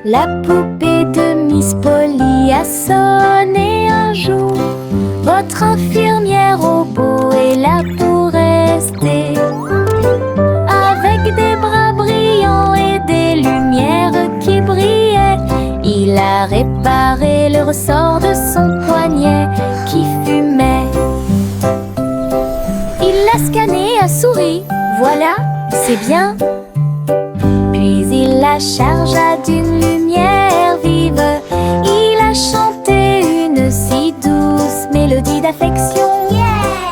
La poupée de Miss Polly a sonné un jour. Votre infirmière robot est là pour rester. Avec des bras brillants et des lumières qui brillaient, il a réparé le ressort de son poignet qui fumait. Il l'a scanné à souris, voilà, c'est bien. Puis il la chargea d'une lumière vive. Il a chanté une si douce mélodie d'affection.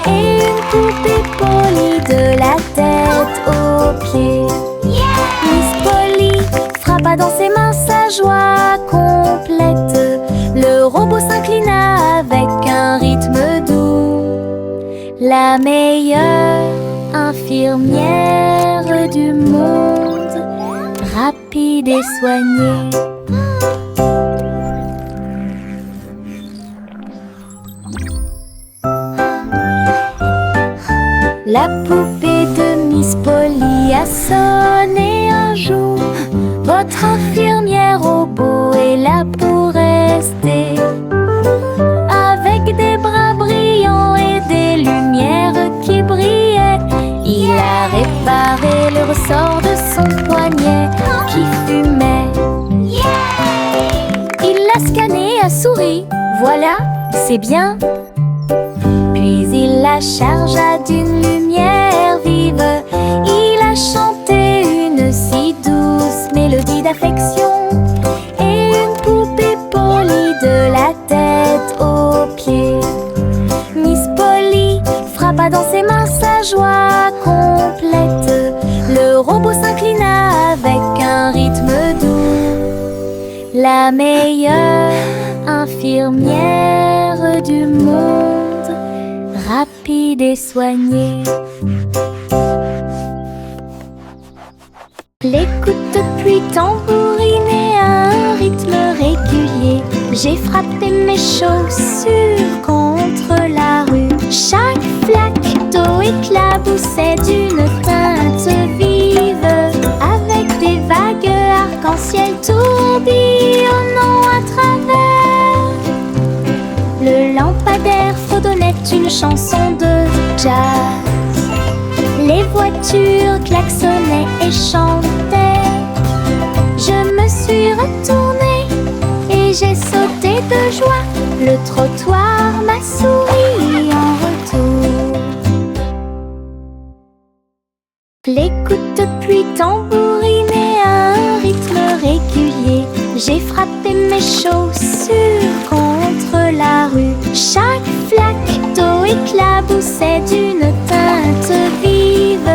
Et une poupée Polly de la tête aux pieds. Miss Polly frappa dans ses mains sa joie complète. Le robot s'inclina avec un rythme doux. La meilleure infirmière du monde, rapide et soignée. La poupée de Miss Polly a sonné un jour. Votre infirmière robot est là pour rester. Avec des bras brillants et des lumières qui brillaient, il a réparé le ressort de son poignet qui fumait. Il l'a scanné à souris, voilà, c'est bien. Puis il la chargea d'une lumière vive. Il a chanté une si douce mélodie d'affection. Et une poupée Polly de la tête aux pieds. Miss Polly frappa dans ses mains sa joie complète. Le robot s'inclina avec un rythme doux. La meilleure infirmière du monde, rapide et soignée. L'écoute puis tambouriner à un rythme régulier. J'ai frappé mes chaussures contre la rue. Chaque flaque d'eau éclaboussait d'une teinte vive, avec des vagues arc-en-ciel tourbillonnant à travers. Le lampadaire fredonnait une chanson de jazz. Les voitures klaxonnaient et chantaient. Je me suis retournée et j'ai sauté de joie. Le trottoir m'a souri en retour. L'écoute puis tambouriner à un rythme régulier. J'ai frappé mes chaussures contre la rue. Chaque flaque d'eau éclaboussait d'une teinte vive,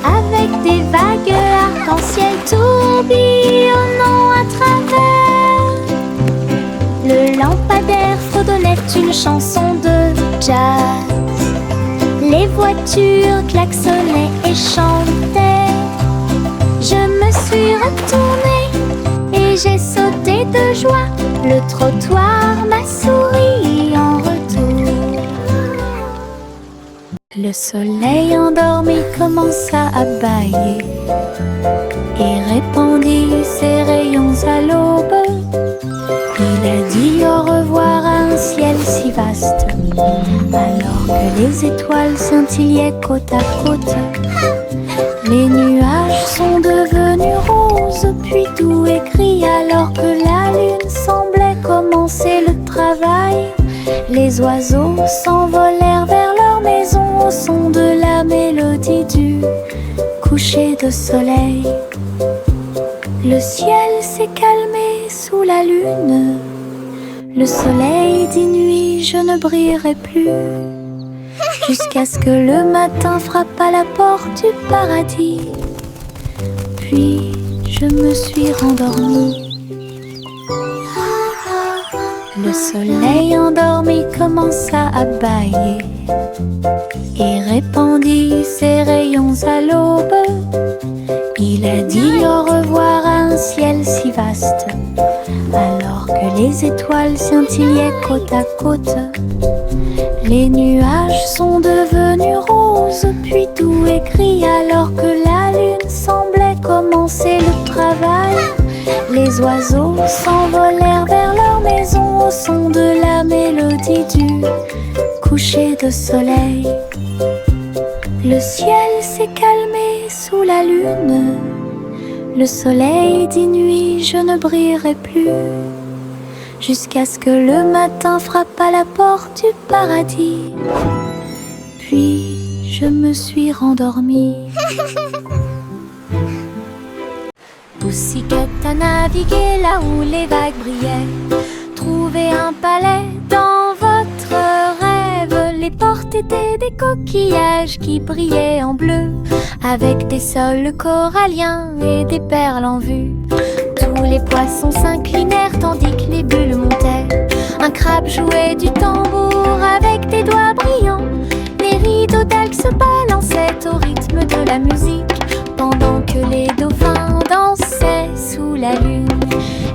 avec des vagues arc-en-ciel tourbillonnant à travers. Le lampadaire fredonnait une chanson de jazz. Les voitures klaxonnaient et chantaient. Je me suis retournée et j'ai sauté de joie. Le trottoir m'a souri en retour. Le soleil endormi commença à bâiller et répandit ses rayons à l'aube. Il a dit au revoir à un ciel si vaste, alors que les étoiles scintillaient côte à côte. Les nuages sont devenus roses, puis doux et gris, alors que la lune semblait commencer le travail. Les oiseaux s'envolèrent vers leur maison au son de la mélodie du coucher de soleil. Le ciel s'est calmé sous la lune. Le soleil dit nuit, je ne brillerai plus, jusqu'à ce que le matin frappe à la porte du paradis. Puis je me suis rendormie. Le soleil endormi commença à bâiller et répandit ses rayons à l'aube. Il a dit au revoir à un ciel si vaste, alors que les étoiles scintillaient côte à côte. Les nuages sont devenus roses, puis doux et gris, alors que la lune semble Les oiseaux s'envolèrent vers leur maison au son de la mélodie du coucher de soleil. Le ciel s'est calmé sous la lune. Le soleil dit nuit, je ne brillerai plus. Jusqu'à ce que le matin frappe à la porte du paradis. Puis je me suis rendormie. Pussycat a navigué là où les vagues brillaient. Trouvez un palais dans votre rêve. Les portes étaient des coquillages qui brillaient en bleu, avec des sols coralliens et des perles en vue. Tous les poissons s'inclinèrent tandis que les bulles montaient. Un crabe jouait du tambour avec des doigts brillants. Les rideaux d'algues se balançaient au rythme de la musique, pendant que les dauphins dansaient sous la lune.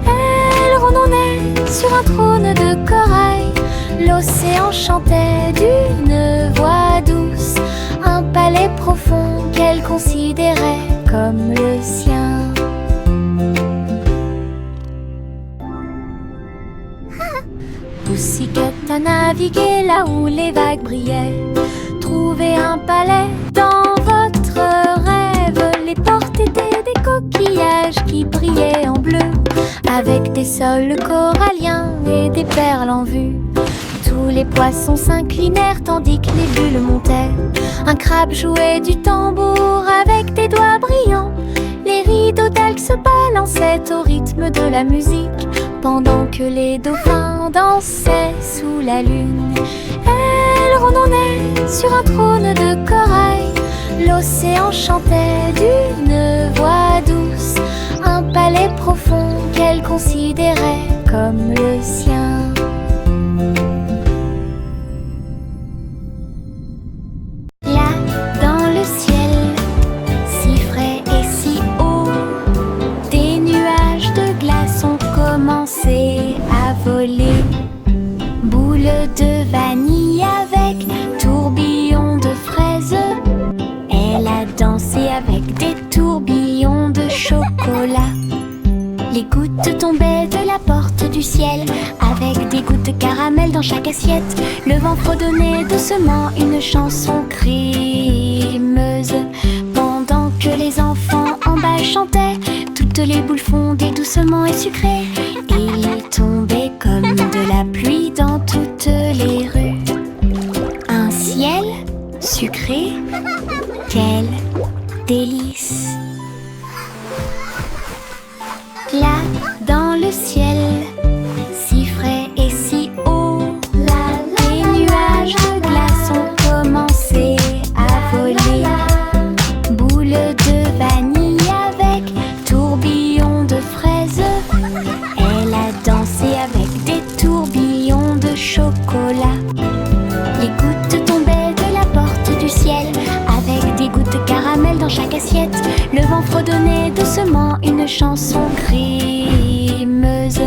Elle rondonnait sur un trône de corail. L'océan chantait d'une voix douce, un palais profond qu'elle considérait comme le sien. Pussycat a navigué là où les vagues brillaient. Trouvez un palais dans votre rêve. Les portes étaient des coquillages qui brillaient en bleu, avec des sols coralliens et des perles en vue. Tous les poissons s'inclinèrent tandis que les bulles montaient. Un crabe jouait du tambour avec des doigts brillants. Les rideaux d'algues se balançaient au rythme de la musique, pendant que les dauphins dansaient sous la lune. Elle rondonnait sur un trône de corail. L'océan chantait d'une voix douce, un palais profond qu'elle considérait comme le sien. Là, dans le ciel, si frais et si haut, des nuages de glace ont commencé à voler. Boules de vanille avec tourbillons de fraises. Elle a dansé avec des tourbillons de chocolat. Les gouttes tombaient de la porte du ciel, avec des gouttes de caramel dans chaque assiette. Le vent fredonnait doucement une chanson crémeuse, pendant que les enfants en bas chantaient. Toutes les boules fondaient doucement et sucrées. Il tombait comme de la pluie dans toutes les rues. Un ciel sucré, quel délice! Là, dans le ciel, si frais et si haut, les nuages de glace ont commencé à voler. Boules de vanille avec tourbillons de fraises. Elle a dansé avec des tourbillons de chocolat. Les gouttes tombaient de la porte du ciel, avec des gouttes de caramel dans chaque assiette. Le vent fredonnait doucement une chanson crémeuse,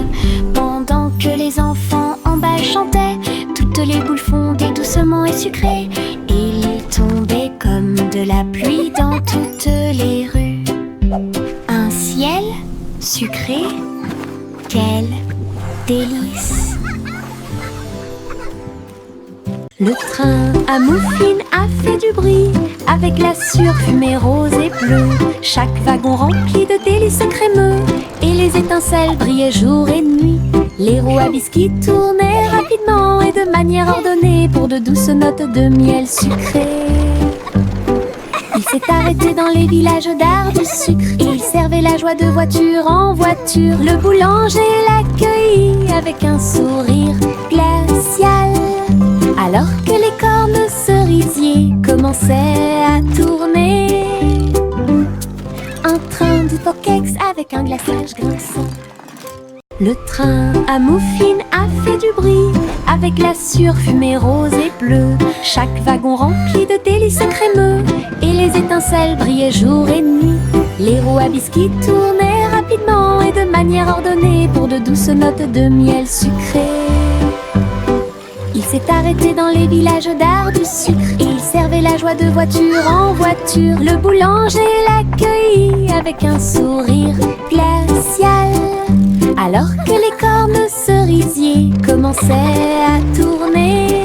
pendant que les enfants en bas chantaient. Toutes les boules fondaient doucement et sucrées. Il tombait comme de la pluie dans toutes les rues. Un ciel sucré, quel délice! Le train à mouflines a fait du bruit, avec la surfumée rose et bleue. Chaque wagon rempli de délices crémeux, et les étincelles brillaient jour et nuit. Les roues à biscuits tournaient rapidement et de manière ordonnée pour de douces notes de miel sucré. Il s'est arrêté dans les villages d'art du sucre. Il servait la joie de voiture en voiture. Le boulanger l'accueillit avec un sourire glacial, alors que les cornes cerisiers commençaient à tourner. Un train de Pokéx avec un glaçage grinçant. Le train à mouflines a fait du bruit, avec la surfumée rose et bleue. Chaque wagon rempli de délices crémeux, et les étincelles brillaient jour et nuit. Les roues à biscuits tournaient rapidement et de manière ordonnée pour de douces notes de miel sucré. Il s'est arrêté dans les villages d'art du sucre. Il servait la joie de voiture en voiture. Le boulanger l'accueillit avec un sourire glacial, Alors que les cornes cerisiers commençaient à tourner.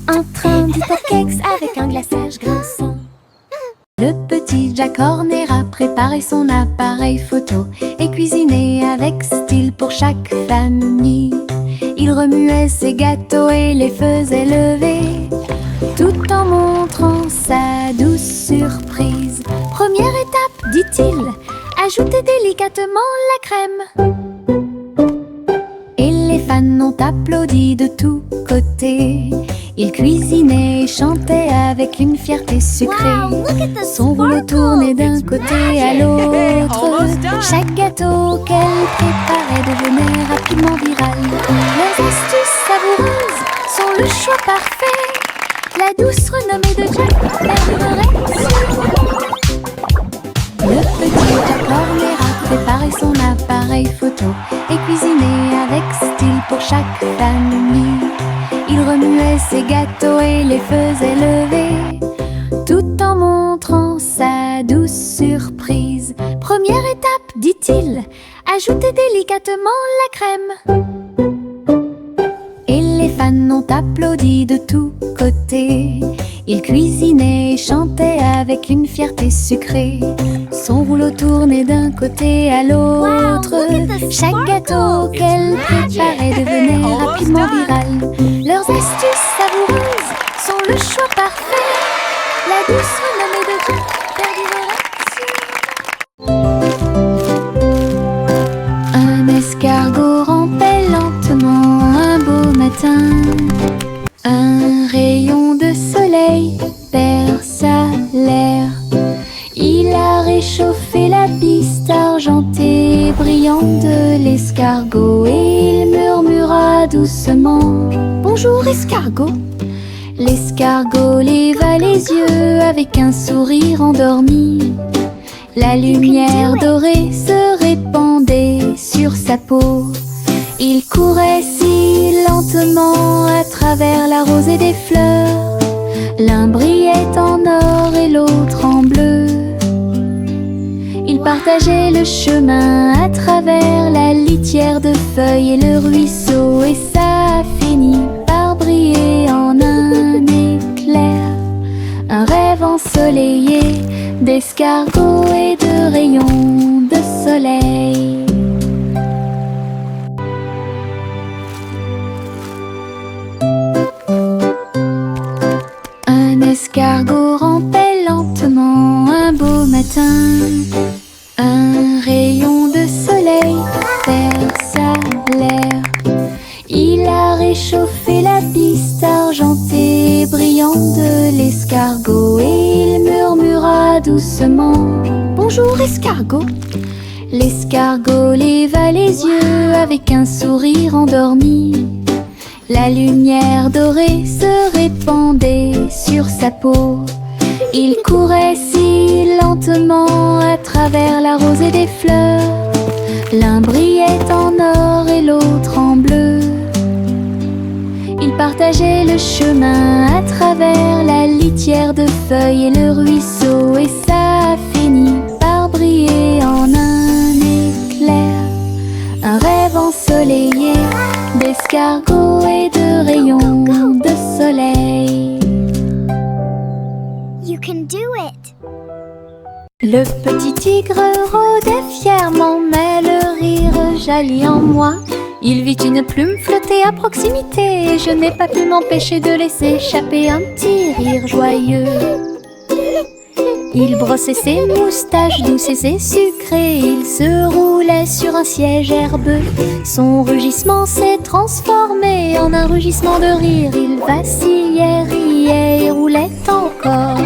Un train du Porkex avec un glaçage grinçant. Le petit Jack Horner a préparé son appareil photo et cuisiné avec style pour chaque famille. Il remuait ses gâteaux et les faisait lever, tout en montrant sa douce surprise. Première étape, dit-il, ajoutez délicatement la crème. Et les fans ont applaudi de tous côtés. Il cuisinait et chantait avec une fierté sucrée. Son rouleau tournait d'un côté à l'autre. Chaque gâteau qu'elle préparait devenait rapidement viral. Leurs astuces savoureuses sont le choix parfait. La douce renommée de Jack perdurerait sûrement. Le petit Jack Horner a préparé son appareil photo et cuisiné avec style pour chaque famille. Il remuait ses gâteaux et les faisait lever, tout en montrant sa douce surprise. Première étape, dit-il, ajoutez délicatement la crème. Et les fans ont applaudi de tous côtés. Il cuisinait et chantait avec une fierté sucrée. Son rouleau tournait d'un côté à l'autre. Chaque gâteau qu'elle préparait devenait rapidement viral. Leurs astuces savoureuses sont le choix parfait. La douce renommée de Jack perdurerait sûrement. Un escargot rampait lentement un beau matin. Un rayon de soleil perça l'air. Il a réchauffé la piste argentée et brillante de l'escargot et il murmura doucement: bonjour escargot. L'escargot leva les yeux avec un sourire endormi. La lumière dorée se répandait sur sa peau. Il courait si lentement à travers la rosée des fleurs. L'un brillait en or et l'autre en bleu. Ils partageaient le chemin à travers la litière de feuilles et le ruisseau. Et ça a fini par briller en un éclair. Un rêve ensoleillé d'escargots et de rayons de soleil. Un escargot rampait lentement un beau matin. Un rayon de soleil perça l'air. Il a réchauffé la piste argentée et brillante de l'escargot et il murmura doucement: bonjour escargot. L'escargot leva les yeux avec un sourire endormi. La lumière dorée se répandait sur sa peau. Il courait si lentement à travers la rosée des fleurs. L'un brillait en or et l'autre en bleu. Ils partageaient le chemin à travers la litière de feuilles et le ruisseau. Et ça a fini par briller en un éclair. Un rêve ensoleillé d'escargots et de rayons de soleil. You can do it. Le petit tigre rôdait fièrement, mais le rire jaillit en moi. Il vit une plume flotter à proximité et je n'ai pas pu m'empêcher de laisser échapper un petit rire joyeux. Il brossait ses moustaches douces et sucrées, il se roulait sur un siège herbeux. Son rugissement s'est transformé en un rugissement de rire. Il vacillait, riait et roulait encore.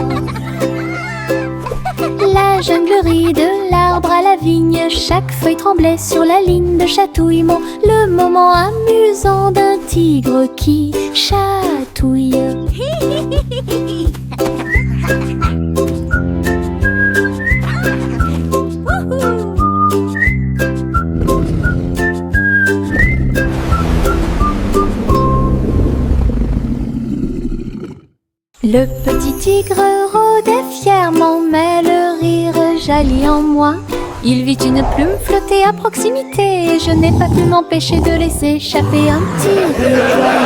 La junglerie de l'arbre à la vigne, chaque feuille tremblait sur la ligne de chatouillement. Le moment amusant d'un tigre qui chatouille. Le petit tigre rôdait fièrement, mais le rire jaillit en moi. Il vit une plume flotter à proximité et je n'ai pas pu m'empêcher de laisser échapper un petit rire joyeux.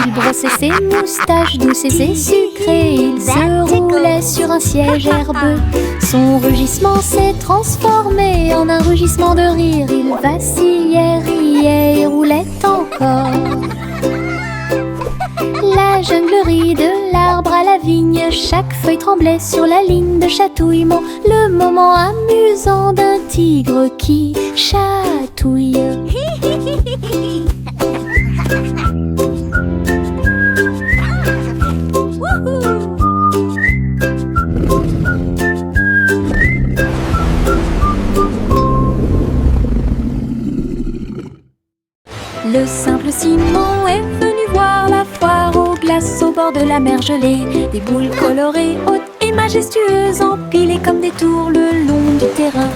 Il brossait ses moustaches douces et sucrées, il se roulait sur un siège herbeux. Son rugissement s'est transformé en un rugissement de rire. Il vacillait, riait et roulait encore. La junglerie de l'arbre à la vigne, chaque feuille tremblait sur la ligne de chatouillement. Le moment amusant d'un tigre qui chatouille. Le simple Simon est venu voir la foire aux glaces au bord de la mer gelée. Des boules colorées, hautes et majestueuses, empilées comme des tours le long du terrain.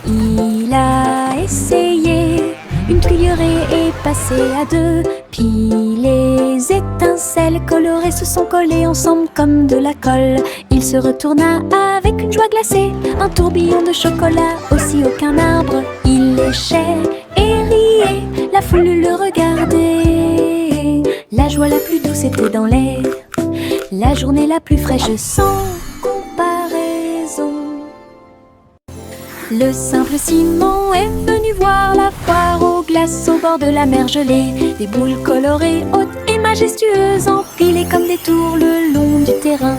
Il a essayé une cuillerée et passé à deux. Puis les étincelles colorées se sont collées ensemble comme de la colle. Il se retourna avec une joie glacée, un tourbillon de chocolat aussi haut qu'un arbre. Il léchait et riait, la foule le regardait. La joie la plus douce était dans l'air, la journée la plus fraîche sans comparaison. Le simple Simon est venu voir la foire aux glaces au bord de la mer gelée. Des boules colorées, hautes et majestueuses, empilées comme des tours le long du terrain.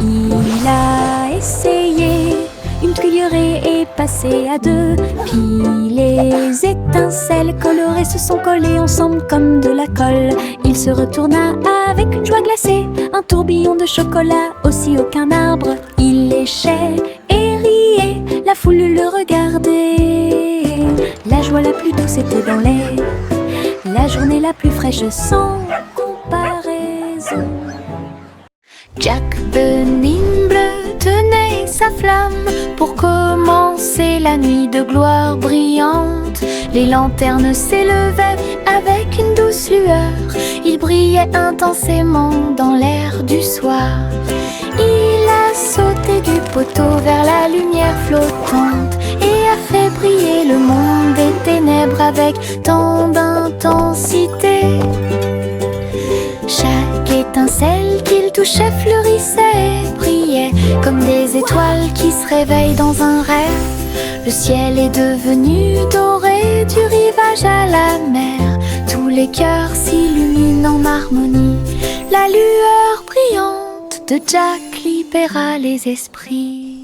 Il a essayé une cuillerée et passé à deux. Puis les étincelles colorées se sont collées ensemble comme de la colle. Il se retourna avec une joie glacée, un tourbillon de chocolat aussi haut qu'un arbre. Il léchait et riait, la foule le regardait. La joie la plus douce était dans l'air, la journée la plus fraîche sans comparaison. Jack the Nimble tenait sa flamme pour commencer la nuit de gloire brillante. Les lanternes s'élevaient avec une douce lueur. Il brillait intensément dans l'air du soir. Il a sauté du poteau vers la lumière flottante et a fait briller le monde des ténèbres avec tant d'intensité. Chaque étincelle qu'il touchait fleurissait et brillait comme des étoiles qui se réveillent dans un rêve. Le ciel est devenu doré du rivage à la mer. Tous les cœurs s'illuminent en harmonie. La lueur brillante de Jack libéra les esprits.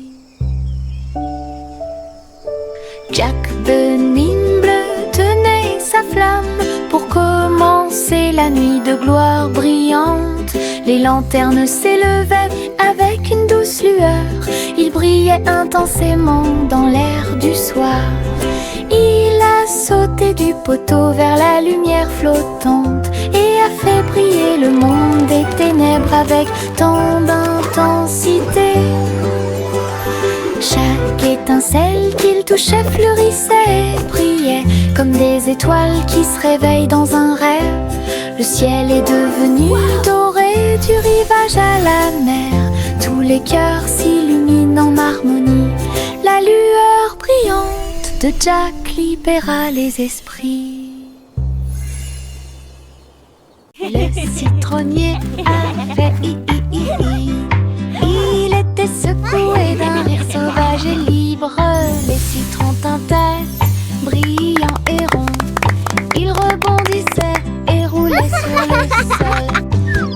Jack the Nimble tenait sa flamme pour commencer la nuit de gloire brillante. Les lanternes s'élevaient avec une douce lueur. Il brillait intensément dans l'air du soir. Il a sauté du poteau vers la lumière flottante et a fait briller le monde des ténèbres avec tant d'intensité. Chaque étincelle qu'il touchait fleurissait et brillait comme des étoiles qui se réveillent dans un rêve. Le ciel est devenu doré du rivage à la mer. Tous les cœurs s'illuminent en harmonie. La lueur brillante de Jack libéra les esprits. Le citronnier avait hi-hi-hi-hi. Il était secoué d'un rire sauvage et libre. Les citrons tintaient, brillants et ronds. Il rebondissait et roulait sur le sol.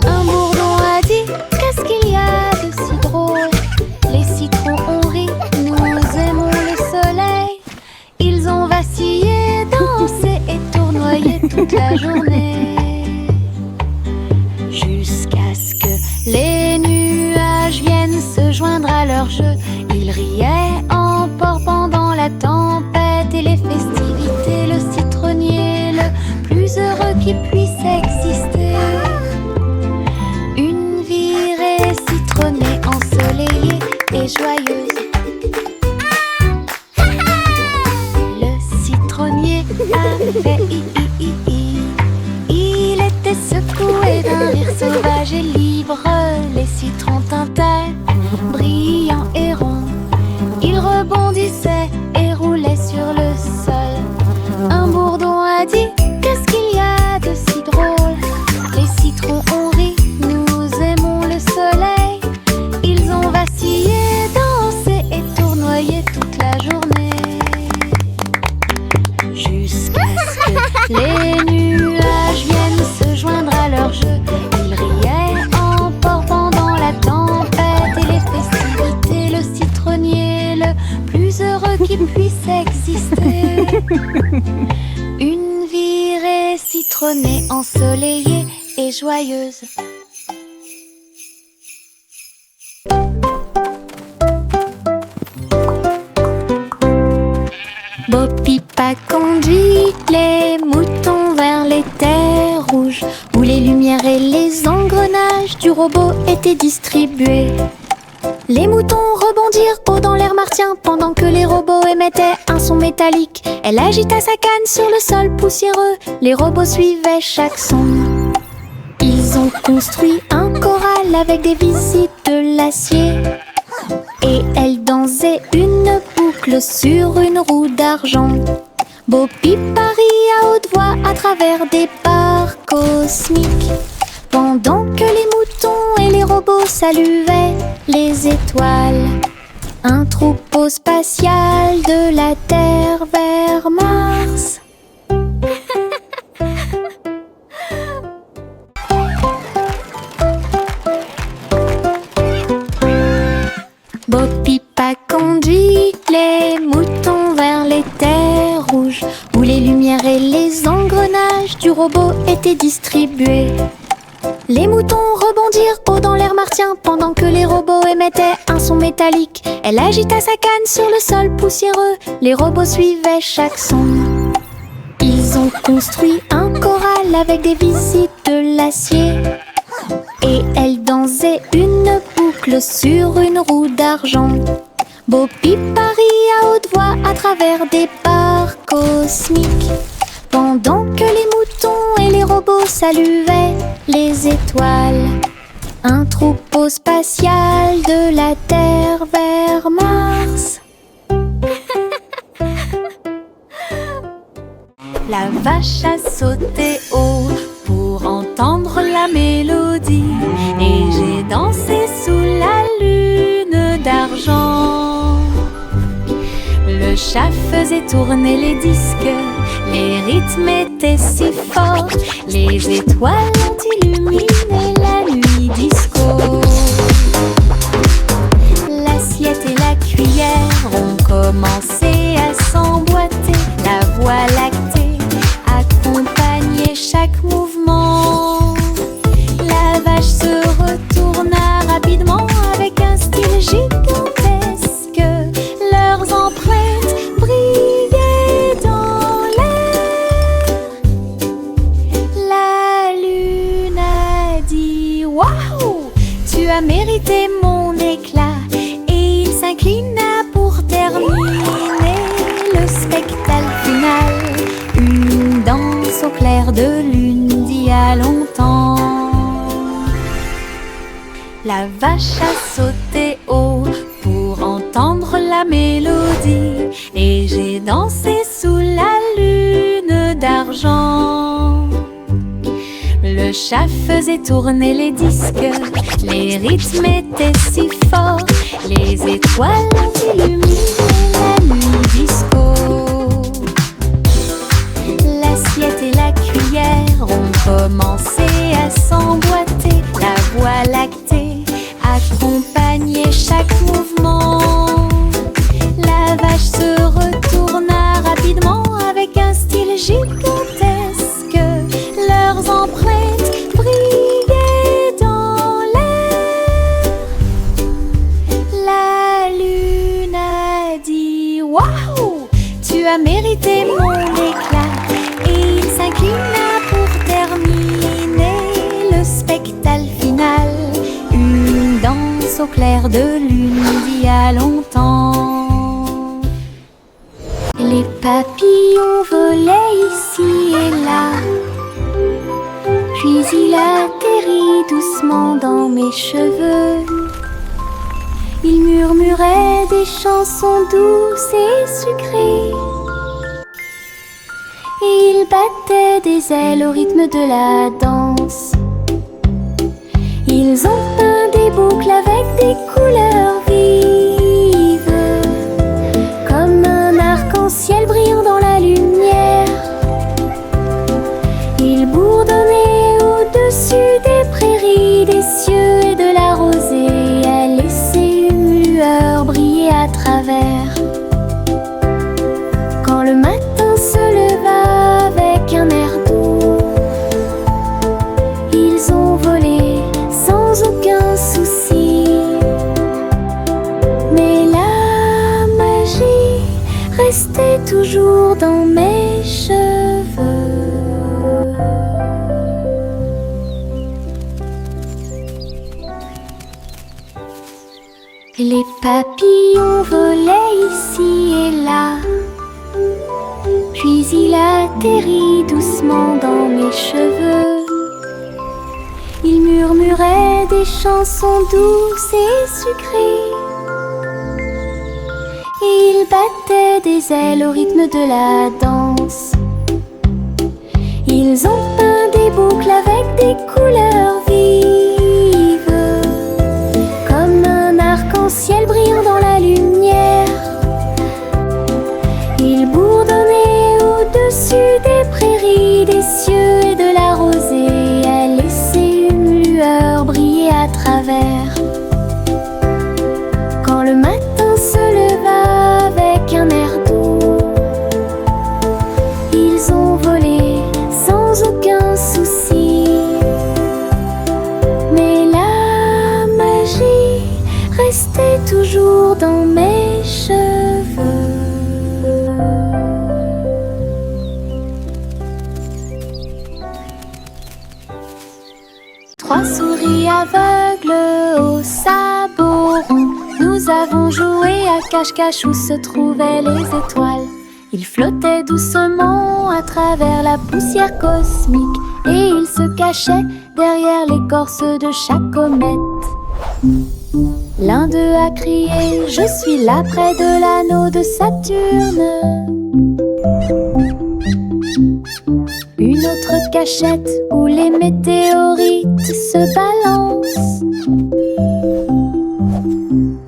Un bourdon a dit: qu'est-ce qu'il y a de si drôle? Les citrons ont ri, nous aimons le soleil. Ils ont vacillé, dansé et tournoyé toute la journée, jusqu'à ce que les nuages viennent se joindre à leur jeu. Ils riaient en port pendant la tempête et les festivités. Le citronnier le plus heureux qui puisse exister. Une virée citronnée ensoleillée et joyeuse. Le citronnier avait hi-hi-hi-hi. Il était secoué d'un rire sauvage et libre. Les citrons tintaient, brillants et ronds. Il rebondissait et roulait sur le sol. Un bourdon a dit: qu'est-ce qu'il y a de si drôle? Les citrons ont ri, nous aimons le soleil. Ils ont vacillé, dansé et tournoyé toute la journée, jusqu'à ce que les nuages viennent se joindre à leur jeu. Ils riaient en portant dans la tempête et les festivités, le citronnier le plus heureux qui puisse exister. Une virée citronnée, ensoleillée et joyeuse. Bo Pipa conduit les moutons vers les terres rouges, où les lumières et les engrenages du robot étaient distribués. Les moutons rebondirent haut dans l'air martien pendant que les robots émettaient un son métallique. Elle agita sa canne sur le sol poussiéreux, les robots suivaient chaque son. Ils ont construit un corral avec des visites de l'acier, et elle dansait une boucle sur une roue d'argent. Bo Pipa rit à haute voix à travers des barres cosmiques, pendant que les moutons et les robots saluaient les étoiles. Un troupeau spatial de la Terre vers Mars. Bo Pipa conduit les moutons vers les terres rouges, où les lumières et les engrenages du robot étaient distribués. Les moutons rebondirent haut dans l'air martien pendant que les robots émettaient un son métallique. Elle agita sa canne sur le sol poussiéreux, les robots suivaient chaque son. Ils ont construit un corral avec des visites de l'acier, et elle dansait une boucle sur une roue d'argent. Bo Pipa rit à haute voix à travers des barres cosmiques, pendant que les moutons et les robots saluaient les étoiles. Un troupeau spatial de la Terre vers Mars. La vache a sauté haut pour entendre la mélodie, et j'ai dansé sous la lune d'argent. Le chat faisait tourner les disques, les rythmes étaient si forts, les étoiles ont illuminé la nuit disco. L'assiette et la cuillère ont commencé à s'emboîter, la voie lactée accompagnait chaque mouvement. La vache se retourna rapidement avec un style gigantesque, leurs empreintes brillaient dans l'air. La lune a dit: waouh, tu as mérité mon éclat, et il s'inclina pour terminer le spectacle final. Une danse au clair de lune d'il y a longtemps. La vache a sauté haut pour entendre la mélodie, et j'ai dansé sous la lune d'argent. Le chat faisait tourner les disques, les rythmes étaient si forts, les étoiles ont illuminé la nuit disco. L'assiette et la cuillère ont commencé à s'emboîter, la voie lactée accompagnait chaque mouvement. La vache se retourna rapidement avec un style gigantesque, leurs empreintes brillaient dans l'air. La lune a dit: waouh, tu as mérité mon éclat, et il s'inclina pour terminer le spectacle final. Une danse au clair de lune d'il y a longtemps. Les papillons volaient ici et là, puis il atterrit doucement dans mes cheveux. Il murmurait des chansons douces et sucrées. Et il battait des ailes au rythme de la danse. Ils ont peint des boucles avec des couleurs vives, comme un arc-en-ciel brillant dans la lumière. Ils bourdonnaient au-dessus des prairies, des cieux et de la rosée, à laisser une lueur briller à travers. Quand le matin se leva avec un air doux, ils ont volé sans aucun souci. Mais la magie restait toujours dans mes cheveux. Les papillons volaient ici et là, puis il atterrit doucement dans mes cheveux. Il murmurait des chansons douces et sucrées. Et il battait des ailes au rythme de la danse. Ils ont peint des boucles avec des couleurs vives, comme un arc-en-ciel brillant dans la lumière. Ils bourdonnaient au-dessus des prairies, des cieux et de la rosée, à laisser une lueur briller à travers. Quand le matin se leva avec un air doux, ils ont volé sans aucun souci. Mais la magie restait toujours dans mes cheveux. Trois souris aveugles aux sabots ronds. Nous avons joué à cache-cache où se trouvaient les étoiles. Ils flottaient doucement à travers la poussière cosmique et ils se cachaient derrière l'écorce de chaque comète. L'un d'eux a crié « Je suis là près de l'anneau de Saturne ». Une autre cachette où les météorites se balancent.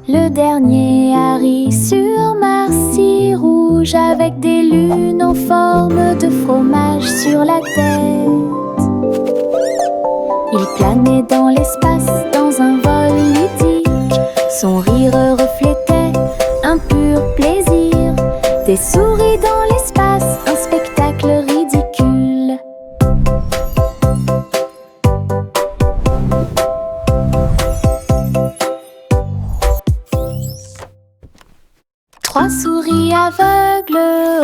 Le dernier a ri sur Mars si rouge, avec des lunes en forme de fromage sur la tête. Il planait dans l'espace dans un vol ludique. Son rire reflétait un pur plaisir. Des souris dans l'espace, un spectacle ridicule. Trois souris aveugles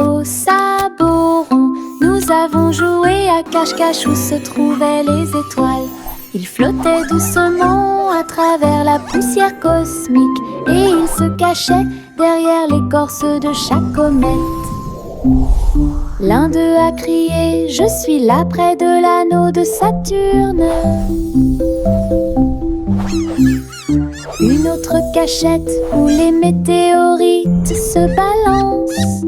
aux sabots ronds. Nous avons joué à cache-cache où se trouvaient les étoiles. Ils flottaient doucement à travers la poussière cosmique et ils se cachaient derrière l'écorce de chaque comète. L'un d'eux a crié « Je suis là près de l'anneau de Saturne ». Une autre cachette où les météorites se balancent.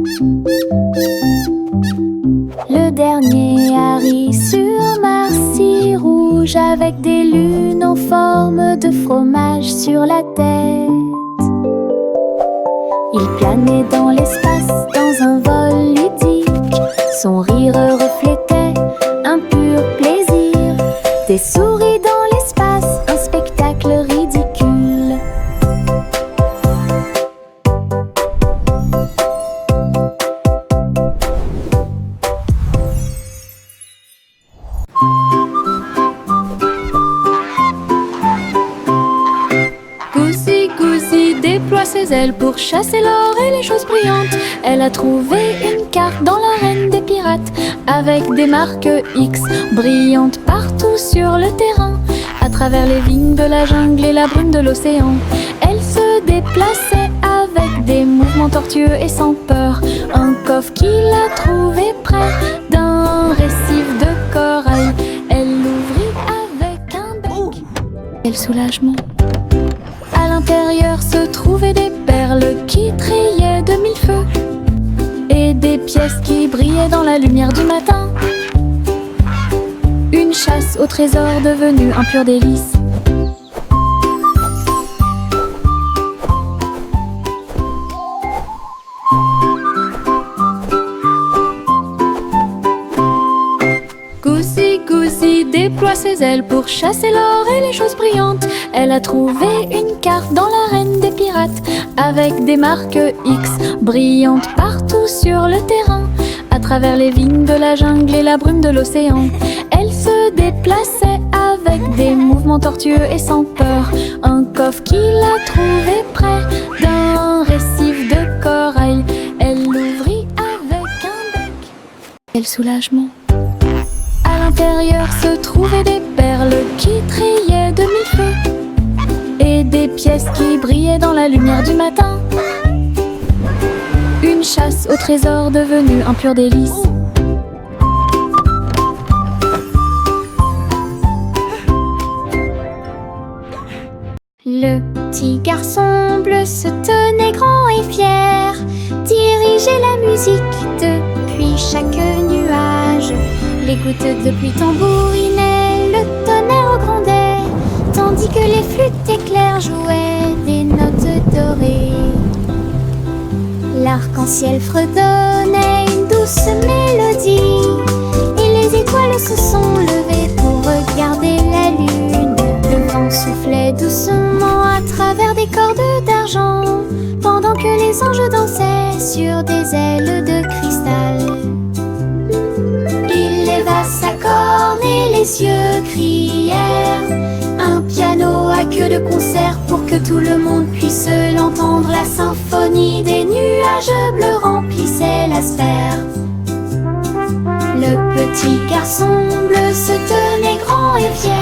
Le dernier a ri sur Mars si rouge, avec des lunes en forme de fromage sur la tête. Il planait dans l'espace dans un vol ludique. Son rire reflétait un pur plaisir. Des souris dans l'espace, un spectacle ridicule. Goosey, Goosey déploie ses ailes pour chasser l'or et les choses brillantes. Elle a trouvé une carte dans l'arène des pirates, avec des marques X brillantes partout sur le terrain. À travers les vignes de la jungle et la brume de l'océan, elle se déplaçait avec des mouvements tortueux et sans peur. Un coffre qu'il a trouvé près d'un récif de corail, elle l'ouvrit avec un bec. Quel soulagement! À l'intérieur se trouvaient des perles qui trillaient de mille feux et des pièces qui brillaient dans la lumière du matin. Une chasse au trésor devenue un pur délice. Goosey déploie ses ailes pour chasser l'or et les choses brillantes. Elle a trouvé une carte dans l'arène des pirates avec des marques X brillantes partout sur le terrain. À travers les vignes de la jungle et la brume de l'océan, elle se déplaçait avec des mouvements tortueux et sans peur. Un coffre qu'il a trouvé près d'un récif de corail, elle l'ouvrit avec un bec. Quel soulagement! À l'intérieur se trouvaient des perles qui trillaient de mille feux et des pièces qui brillaient dans la lumière du matin. Une chasse au trésor devenue un pur délice. Le petit garçon bleu se tenait grand et fier, dirigeait la musique depuis chaque nuage. Les gouttes de pluie tambourinaient, le tonnerre grondait, tandis que les flûtes éclairs jouaient des notes dorées. L'arc-en-ciel fredonnait une douce mélodie, et les étoiles se sont levées pour regarder la lune. Le vent soufflait doucement à travers des cordes d'argent, pendant que les anges dansaient sur des ailes de cristal. Il leva sa corne et les yeux crièrent, un piano à queue de concert pour que tout le monde puisse l'entendre. La symphonie des nuages bleus remplissait la sphère. Le petit garçon bleu se tenait grand et fier,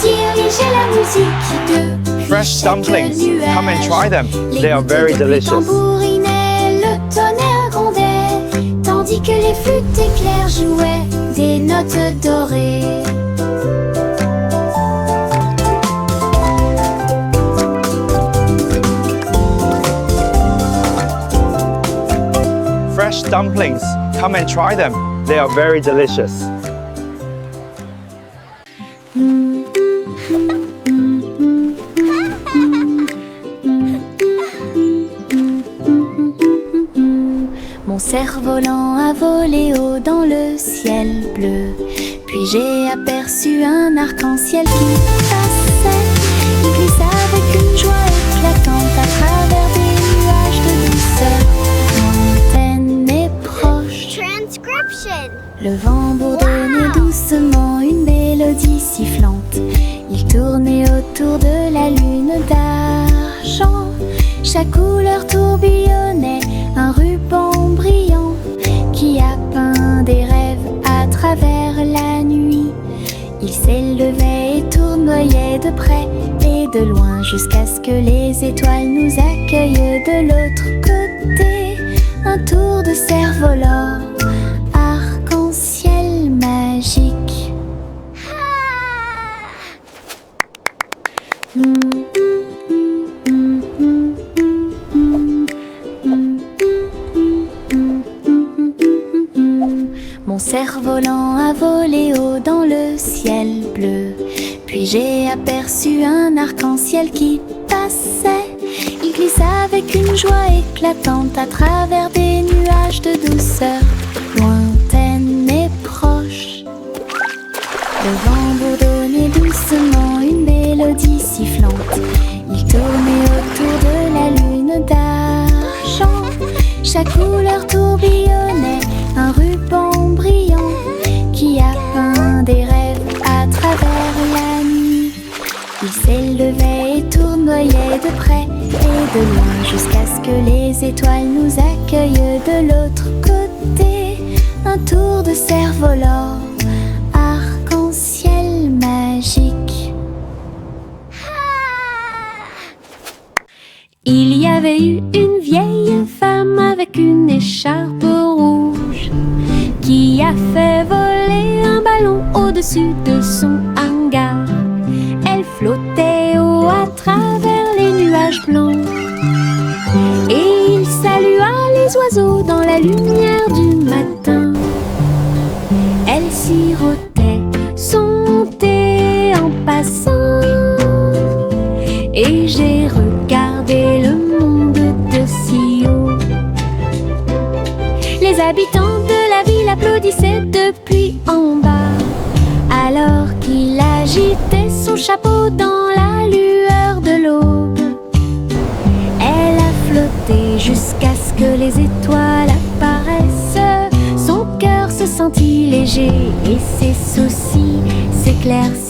dirigeait la musique depuis Fresh chaque dumplings, nuage. come and try them. Les They are gouttes very de pluie delicious. tambourinaient, le tonnerre grondait, tandis que les flûtes éclairs jouaient des notes dorées. Fresh dumplings, come and try them. They are very delicious. Mon cerf-volant a volé haut dans le ciel bleu, puis j'ai aperçu un arc-en-ciel qui passait. Il glisse avec une joie éclatante à travers des nuages de douceur, lointaine et proche. Transcription. Le vent bourdonnait doucement une mélodie sifflante. Il tournait autour de la lune d'argent. Chaque couleur tourbillonnait, un ruban brillant qui a peint des rêves à travers la nuit. Il s'élevait et tournoyait de près et de loin jusqu'à ce que les étoiles nous accueillent de l'autre côté. Un tour de cerf-volant, arc-en-ciel magique. Mon cerf-volant a volé haut dans le ciel bleu, puis j'ai aperçu un arc-en-ciel qui passait. Il glisse avec une joie éclatante à travers des nuages de douceur, lointaine et proche. Le vent bourdonnait doucement une mélodie sifflante. Il tournait autour de la lune d'argent. Chaque couleur tourbillonnait, un ruban brillant qui a peint des rêves à travers la nuit. Il s'élevait et tournoyait de près et de loin jusqu'à ce que les étoiles nous accueillent de l'autre côté. Un tour de cerf-volant, arc-en-ciel magique. Il y avait eu une vieille femme avec une écharpe rouge qui a fait voler un ballon au-dessus de son hangar. Elle flottait haut à travers les nuages visage blanc. Et il salua les oiseaux dans la lumière du matin. Elle sirotait son thé en passant, et j'ai regardé le monde de si haut. Les habitants de la ville applaudissaient depuis en bas, alors qu'il agitait son chapeau dans la lueur de l'aube. Elle a flotté jusqu'à ce que les étoiles apparaissent. Son cœur se sentit léger et ses soucis s'éclaircissent.